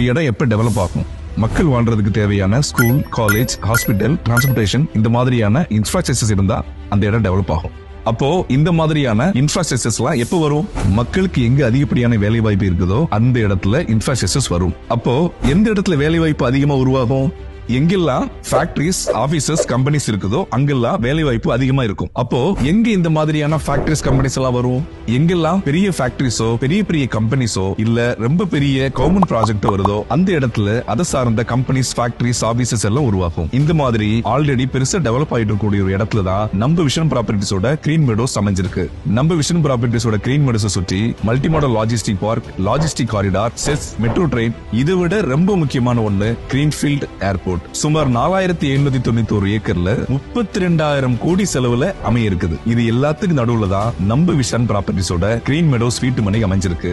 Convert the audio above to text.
ஒரு இடம் எப்ப டெவலப் ஆகும்? மக்கள் வாழ்றதுக்கு தேவையான ஸ்கூல், காலேஜ், ஹாஸ்பிட்டல், டிரான்ஸ்போர்டேஷன் இந்த மாதிரியான இன்ஃப்ராஸ்ட்ரக்சர்ஸ் இருந்தா அந்த இடம் டெவலப் ஆகும். அப்போ இந்த மாதிரியான இன்ஃப்ராஸ்ட்ரக்சர்ஸ் எல்லாம் எப்ப வரும்? மக்களுக்கு எங்க அதிகப்படியான வேலை வாய்ப்பு இருக்குதோ அந்த இடத்துல இன்ஃப்ராஸ்ட்ரக்சர்ஸ் வரும். அப்போ எந்த இடத்துல வேலை வாய்ப்பு அதிகமா உருவாகும்? எங்கெல்லாம் ஃபேக்டரிஸ், ஆபீசஸ், கம்பெனிஸ் இருக்குதோ அங்கெல்லாம் வேலை வாய்ப்பு அதிகமா இருக்கும். அப்போ எங்க இந்த மாதிரியான ஃபேக்டரிஸ், கம்பெனிஸ் எல்லாம் வரும்? எங்கெல்லாம் பெரிய ஃபேக்டரிஸோ, பெரிய பெரிய கம்பெனிஸோ, இல்ல ரொம்ப பெரிய கவர்மெண்ட் ப்ராஜெக்ட் வருதோ அந்த இடத்துல அதை சார்ந்த கம்பெனிஸ், ஃபேக்டரிஸ், ஆபீசஸ் எல்லாம் உருவாகும். இந்த மாதிரி ஆல்ரெடி பெருசா டெவலப் ஆயிட்டு இருக்கக்கூடிய ஒரு இடத்துல தான் நம்ம விஷன் ப்ராப்பர்ட்டிஸோட கிரீன் மெடோஸ் அமைஞ்சிருக்கு. நம்ம விஷன் ப்ராப்பர்ட்டிஸோட கிரீன் மெடோஸ் சுற்றி multi model logistic park, logistic corridor, chess, metro train, இதை விட ரொம்ப முக்கியமான ஒண்ணு கிரீன்ஃபீல்ட் ஏர்போர்ட். சுமார் 4791 ஏக்கர்ல 32,000 கோடி செலவுல அமைய இருக்குது. இது எல்லாத்துக்கும் நடுவுல தான் நம்ம விஷன் ப்ராப்பர்ட்டிஸோட கிரீன் மெடோஸ் வீட்டு மனை அமைஞ்சிருக்கு.